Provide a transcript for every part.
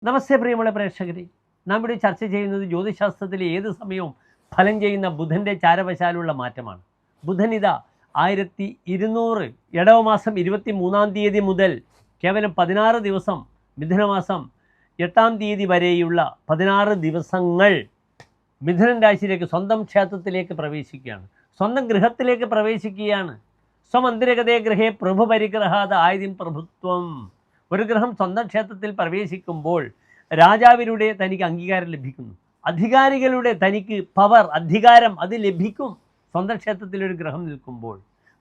നമസ്തേ പ്രിയമുള്ള പ്രേക്ഷകരെ, നാം ഇവിടെ ചർച്ച ചെയ്യുന്നത് ജ്യോതിശാസ്ത്രത്തിലെ ഏത് സമയവും ഫലം ചെയ്യുന്ന ബുധൻ്റെ ചാരവശാലുള്ള മാറ്റമാണ്. ബുധൻ ഇതാ 1200 ഇടവമാസം 23-ാം തീയതി മുതൽ കേവലം 16 ദിവസം, മിഥുനമാസം 8-ാം തീയതി വരെയുള്ള 16 ദിവസങ്ങൾ മിഥുനൻ രാശിയിലേക്ക്, സ്വന്തം ക്ഷേത്രത്തിലേക്ക് പ്രവേശിക്കുകയാണ്, സ്വന്തം ഗൃഹത്തിലേക്ക് പ്രവേശിക്കുകയാണ്. സ്വമന്ദിരഗതേ ഗൃഹേ പ്രഭു പരിഗ്രഹാത് ആയതിം പ്രഭുത്വം. ഒരു ഗ്രഹം സ്വന്തം ക്ഷേത്രത്തിൽ പ്രവേശിക്കുമ്പോൾ രാജാവിലൂടെ തനിക്ക് അംഗീകാരം ലഭിക്കുന്നു, അധികാരികളുടെ തനിക്ക് പവർ, അധികാരം അത് ലഭിക്കും. സ്വന്തം ക്ഷേത്രത്തിൽ ഒരു ഗ്രഹം നിൽക്കുമ്പോൾ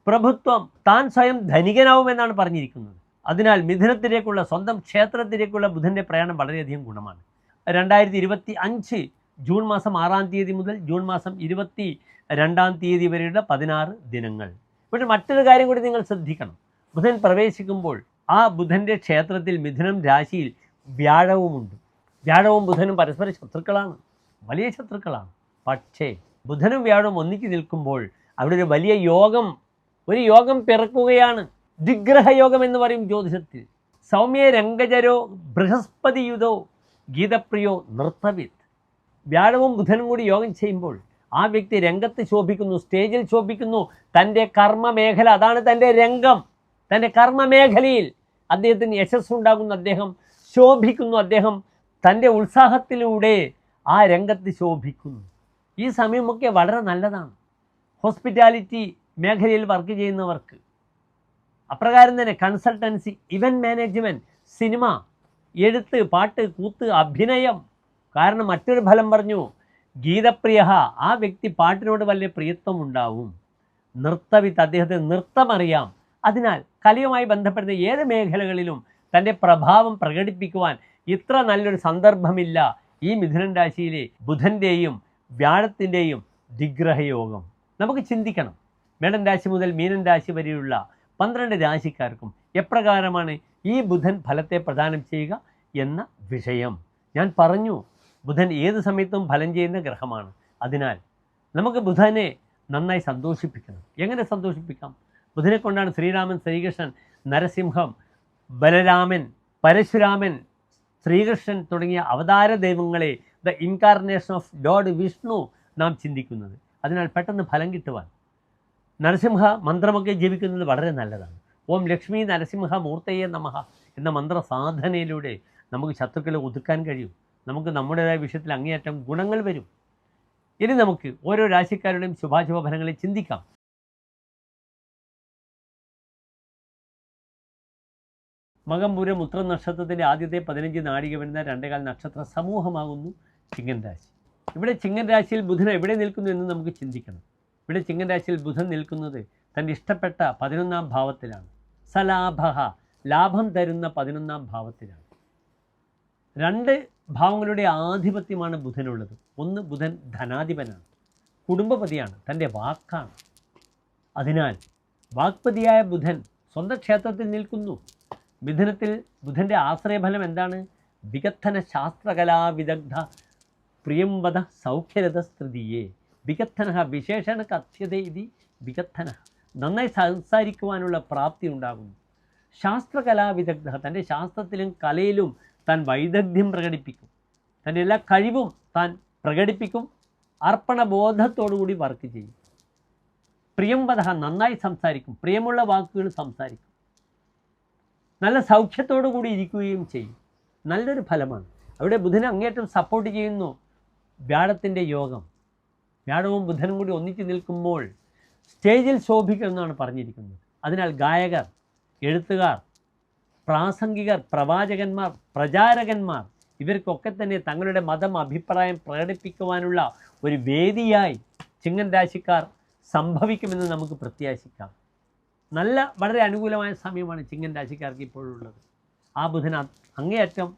പ്രഭുത്വം, താൻ സ്വയം ധനികനാവുമെന്നാണ് പറഞ്ഞിരിക്കുന്നത്. അതിനാൽ മിഥുനത്തിലേക്കുള്ള, സ്വന്തം ക്ഷേത്രത്തിലേക്കുള്ള ബുധൻ്റെ പ്രയാണം വളരെയധികം ഗുണമാണ്. 2025 ജൂൺ മാസം 6-ാം തീയതി മുതൽ ജൂൺ മാസം 22-ാം തീയതി വരെയുള്ള 16 ദിനങ്ങൾ. പക്ഷേ മറ്റൊരു കാര്യം കൂടി നിങ്ങൾ ശ്രദ്ധിക്കണം. ബുധൻ പ്രവേശിക്കുമ്പോൾ ആ ബുധൻ്റെ ക്ഷേത്രത്തിൽ മിഥുനം രാശിയിൽ വ്യാഴവുമുണ്ട്. വ്യാഴവും ബുധനും പരസ്പര ശത്രുക്കളാണ്, വലിയ ശത്രുക്കളാണ്. പക്ഷേ ബുധനും വ്യാഴവും ഒന്നിച്ച് നിൽക്കുമ്പോൾ അവിടെ ഒരു വലിയ യോഗം, ഒരു യോഗം പിറക്കുകയാണ്. ദിഗ്രഹയോഗം എന്ന് പറയും ജ്യോതിഷത്തിൽ. സൗമ്യ രംഗജരോ ബൃഹസ്പതിയുതോ ഗീതപ്രിയോ നൃത്തവിത്ത്. വ്യാഴവും ബുധനും കൂടി യോഗം ചെയ്യുമ്പോൾ ആ വ്യക്തി രംഗത്ത് ശോഭിക്കുന്നു, സ്റ്റേജിൽ ശോഭിക്കുന്നു. തൻ്റെ കർമ്മമേഖല, അതാണ് തൻ്റെ രംഗം. തൻ്റെ കർമ്മമേഖലയിൽ അദ്ദേഹത്തിന് യശസ്സുണ്ടാകുന്നു, അദ്ദേഹം ശോഭിക്കുന്നു, അദ്ദേഹം തൻ്റെ ഉത്സാഹത്തിലൂടെ ആ രംഗത്ത് ശോഭിക്കുന്നു. ഈ സമയമൊക്കെ വളരെ നല്ലതാണ് ഹോസ്പിറ്റാലിറ്റി മേഖലയിൽ വർക്ക് ചെയ്യുന്നവർക്ക്. അപ്രകാരം തന്നെ കൺസൾട്ടൻസി, ഇവൻറ്റ് മാനേജ്മെൻറ്റ്, സിനിമ, എഴുത്ത്, പാട്ട്, കൂത്ത്, അഭിനയം. കാരണം മറ്റൊരു ഫലം പറഞ്ഞു, ഗീതപ്രിയ, ആ വ്യക്തി പാട്ടിനോട് വലിയ പ്രിയത്വം ഉണ്ടാവും. നൃത്തവിത്ത്, അദ്ദേഹത്തിന് നൃത്തമറിയാം. അതിനാൽ കലയുമായി ബന്ധപ്പെടുന്ന ഏത് മേഖലകളിലും തൻ്റെ പ്രഭാവം പ്രകടിപ്പിക്കുവാൻ ഇത്ര നല്ലൊരു സന്ദർഭമില്ല. ഈ മിഥുനൻ രാശിയിലെ ബുധൻ്റെയും വ്യാഴത്തിൻ്റെയും ദിഗ്രഹയോഗം നമുക്ക് ചിന്തിക്കണം. മേടൻ രാശി മുതൽ മീനൻ രാശി വരെയുള്ള 12 രാശിക്കാർക്കും എപ്രകാരമാണ് ഈ ബുധൻ ഫലത്തെ പ്രദാനം ചെയ്യുക എന്ന വിഷയം ഞാൻ പറഞ്ഞു. ബുധൻ ഏത് സമയത്തും ഫലം ചെയ്യുന്ന ഗ്രഹമാണ്. അതിനാൽ നമുക്ക് ബുധനെ നന്നായി സന്തോഷിപ്പിക്കണം. എങ്ങനെ സന്തോഷിപ്പിക്കാം? ബുധനെ കൊണ്ടാണ് ശ്രീരാമൻ, ശ്രീകൃഷ്ണൻ, നരസിംഹം, ബലരാമൻ, പരശുരാമൻ, ശ്രീകൃഷ്ണൻ തുടങ്ങിയ അവതാര ദൈവങ്ങളെ, the incarnation of Lord Vishnu നാം ചിന്തിക്കുന്നത്. അതിനാൽ പെട്ടെന്ന് ഫലം കിട്ടുവാൻ നരസിംഹ മന്ത്രമൊക്കെ ജപിക്കുന്നത് വളരെ നല്ലതാണ്. ഓം ലക്ഷ്മി നരസിംഹ മൂർത്തയെ നമഃ എന്ന മന്ത്ര സാധനയിലൂടെ നമുക്ക് ശത്രുക്കളെ ഒതുക്കാൻ കഴിയും. നമുക്ക് നമ്മുടേതായ വിഷയത്തിൽ അങ്ങേയറ്റം ഗുണങ്ങൾ വരും. ഇനി നമുക്ക് ഓരോ രാശിക്കാരുടെയും ശുഭാശുഭ ഫലങ്ങളെ ചിന്തിക്കാം. മകം പൂരം ഉത്രം നക്ഷത്രത്തിൻ്റെ ആദ്യത്തെ 15 നാഴിക വരുന്ന 2 നക്ഷത്ര സമൂഹമാകുന്നു ചിങ്ങൻ രാശി. ഇവിടെ ചിങ്ങൻ രാശിയിൽ ബുധൻ എവിടെ നിൽക്കുന്നു എന്ന് നമുക്ക് ചിന്തിക്കണം. ഇവിടെ ചിങ്ങൻ രാശിയിൽ ബുധൻ നിൽക്കുന്നത് തൻ്റെ ഇഷ്ടപ്പെട്ട 11-ാം ഭാവത്തിലാണ്. സലാഭ, ലാഭം തരുന്ന 11-ാം ഭാവത്തിലാണ്. 2 ഭാവങ്ങളുടെ ആധിപത്യമാണ് ബുധനുള്ളത്. ഒന്ന്, ബുധൻ ധനാധിപനാണ്, കുടുംബപതിയാണ്, തൻ്റെ വാക്കാണ്. അതിനാൽ വാക്പതിയായ ബുധൻ സ്വന്തം ക്ഷേത്രത്തിൽ നിൽക്കുന്നു. മിഥുനത്തിൽ ബുധൻ്റെ ആശ്രയഫലം എന്താണ്? വികത്തന ശാസ്ത്രകലാവിദഗ്ധ പ്രിയംവദ സൗഖ്യരഥസ്തൃതിയെ. വികത്തന വിശേഷണ കഥ്യത ഇതി വികത്തന, നന്നായി സംസാരിക്കുവാനുള്ള പ്രാപ്തി ഉണ്ടാകുന്നു. ശാസ്ത്രകലാവിദഗ്ധ, തൻ്റെ ശാസ്ത്രത്തിലും കലയിലും താൻ വൈദഗ്ധ്യം പ്രകടിപ്പിക്കും. തൻ്റെ എല്ലാ കഴിവും താൻ പ്രകടിപ്പിക്കും. അർപ്പണബോധത്തോടുകൂടി വർക്ക് ചെയ്യും. പ്രിയംവദ, നന്നായി സംസാരിക്കും, പ്രിയമുള്ള വാക്കുകൾ സംസാരിക്കും. നല്ല സൗഖ്യത്തോടു കൂടി ഇരിക്കുകയും ചെയ്യും. നല്ലൊരു ഫലമാണ്. അവിടെ ബുധനെ അങ്ങേറ്റം സപ്പോർട്ട് ചെയ്യുന്നു വ്യാഴത്തിൻ്റെ യോഗം. വ്യാഴവും ബുധനും കൂടി ഒന്നിച്ച് നിൽക്കുമ്പോൾ സ്റ്റേജിൽ ശോഭിക്കുമെന്നാണ് പറഞ്ഞിരിക്കുന്നത്. അതിനാൽ ഗായകർ, എഴുത്തുകാർ, പ്രാസംഗികർ, പ്രവാചകന്മാർ, പ്രചാരകന്മാർ ഇവർക്കൊക്കെ തന്നെ തങ്ങളുടെ മതം, അഭിപ്രായം പ്രകടിപ്പിക്കുവാനുള്ള ഒരു വേദിയായി ചിങ്ങൻ രാശിക്കാർ സംഭവിക്കുമെന്ന് നമുക്ക് പ്രത്യാശിക്കാം. നല്ല, വളരെ അനുകൂലമായ സമയമാണ് ചിങ്ങൻ രാശിക്കാർക്ക് ഇപ്പോഴുള്ളത്. ആ ബുധൻ അങ്ങേയറ്റം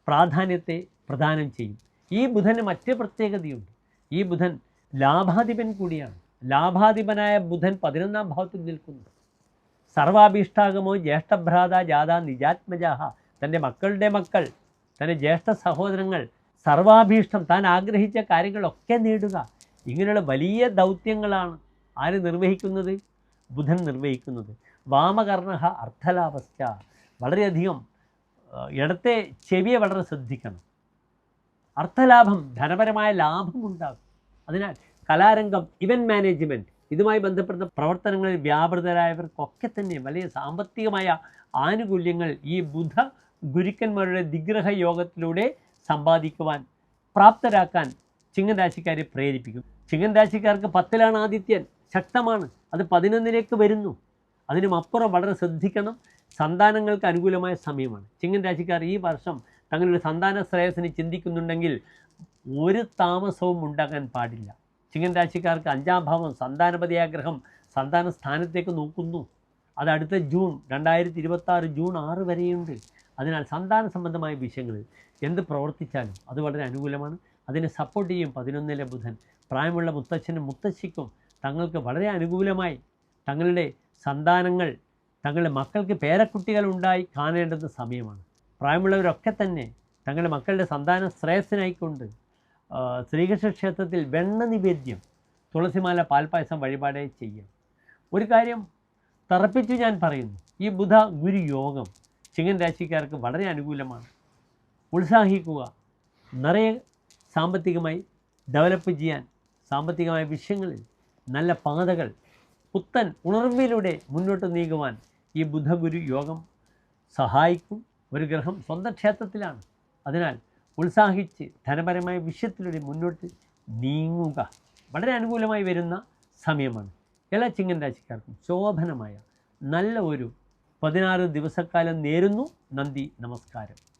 പ്രാധാന്യത്തെ പ്രദാനം ചെയ്യും. ഈ ബുധന് മറ്റ് പ്രത്യേകതയുണ്ട്. ഈ ബുധൻ ലാഭാധിപൻ കൂടിയാണ്. ലാഭാധിപനായ ബുധൻ 11-ാം ഭാവത്തിൽ നിൽക്കുന്നു. സർവാഭീഷ്ടാഗമോ ജ്യേഷ്ഠഭ്രാത ജാത നിജാത്മജാഹ, തൻ്റെ മക്കളുടെ മക്കൾ, തൻ്റെ ജ്യേഷ്ഠ സഹോദരങ്ങൾ, സർവാഭീഷ്ടം, താൻ ആഗ്രഹിച്ച കാര്യങ്ങളൊക്കെ നേടുക. ഇങ്ങനെയുള്ള വലിയ ദൗത്യങ്ങളാണ് ആര് നിർവഹിക്കുന്നത്? ബുധൻ നിർവഹിക്കുന്നത്. വാമകർണ അർത്ഥലാഭസ്ഥ, വളരെയധികം ഇടത്തെ ചെവിയെ വളരെ ശ്രദ്ധിക്കണം. അർത്ഥലാഭം, ധനപരമായ ലാഭമുണ്ടാകും. അതിനാൽ കലാരംഗം, ഇവൻറ്റ് മാനേജ്മെൻറ്റ്, ഇതുമായി ബന്ധപ്പെട്ട പ്രവർത്തനങ്ങളിൽ വ്യാപൃതരായവർക്കൊക്കെ തന്നെ വലിയ സാമ്പത്തികമായ ആനുകൂല്യങ്ങൾ ഈ ബുധ ഗുരുക്കന്മാരുടെ ദിഗ്രഹ യോഗത്തിലൂടെ സമ്പാദിക്കുവാൻ പ്രാപ്തരാക്കാൻ ചിങ്ങൻ രാശിക്കാരെ പ്രേരിപ്പിക്കും. ചിങ്ങൻ രാശിക്കാർക്ക് 10ലാണ് ആദിത്യൻ, ശക്തമാണ്. അത് 11ലേക്ക് വരുന്നു. അതിനുമപ്പുറം വളരെ ശ്രദ്ധിക്കണം. സന്താനങ്ങൾക്ക് അനുകൂലമായ സമയമാണ്. ചിങ്ങൻ രാശിക്കാർ ഈ വർഷം തങ്ങളുടെ സന്താന ശ്രേയസ്സിന് ചിന്തിക്കുന്നുണ്ടെങ്കിൽ ഒരു താമസവും ഉണ്ടാകാൻ പാടില്ല. ചിങ്ങൻ രാശിക്കാർക്ക് 5ാം ഭാവം സന്താനപതിയാഗ്രഹം സന്താന സ്ഥാനത്തേക്ക് നോക്കുന്നു. അത് അടുത്ത ജൂൺ 2026 ജൂൺ 6 വരെയുണ്ട്. അതിനാൽ സന്താന സംബന്ധമായ വിഷയങ്ങളിൽ എന്ത് പ്രവർത്തിച്ചാലും അത് വളരെ അനുകൂലമാണ്. അതിനെ സപ്പോർട്ട് ചെയ്യും 11ലെ ബുധൻ. പ്രായമുള്ള മുത്തച്ഛനും മുത്തശ്ശിക്കും തങ്ങൾക്ക് വളരെ അനുകൂലമായി തങ്ങളുടെ സന്താനങ്ങൾ, തങ്ങളുടെ മക്കൾക്ക് പേരക്കുട്ടികൾ ഉണ്ടായി കാണേണ്ടുന്ന സമയമാണ്. പ്രായമുള്ളവരൊക്കെ തന്നെ തങ്ങളുടെ മക്കളുടെ സന്താന ശ്രേയസ്സിനായിക്കൊണ്ട് ശ്രീകൃഷ്ണ ക്ഷേത്രത്തിൽ വെണ്ണ നിവേദ്യം, തുളസിമാല, പാൽപ്പായസം വഴിപാടേ ചെയ്യാം. ഒരു കാര്യം തറപ്പിച്ചു ഞാൻ പറയുന്നു, ഈ ബുധ ഗുരു യോഗം ചിങ്ങൻ രാശിക്കാർക്ക് വളരെ അനുകൂലമാണ്. ഉത്സാഹിക്കുക. നിറയെ സാമ്പത്തികമായി ഡെവലപ്പ് ചെയ്യാൻ, സാമ്പത്തികമായ വിഷയങ്ങളിൽ നല്ല പാതകൾ, പുത്തൻ ഉണർവിലൂടെ മുന്നോട്ട് നീങ്ങുവാൻ ഈ ബുധഗുരു യോഗം സഹായിക്കും. ഒരു ഗ്രഹം സ്വന്തം ക്ഷേത്രത്തിലാണ്. അതിനാൽ ഉത്സാഹിച്ച് ധനപരമായ വിഷയത്തിലൂടെ മുന്നോട്ട് നീങ്ങുക. വളരെ അനുകൂലമായി വരുന്ന സമയമാണ്. എല്ലാ ചിങ്ങൻ രാശിക്കാർക്കും ശോഭനമായ നല്ല ഒരു 16 ദിവസക്കാലം നേരുന്നു. നന്ദി, നമസ്കാരം.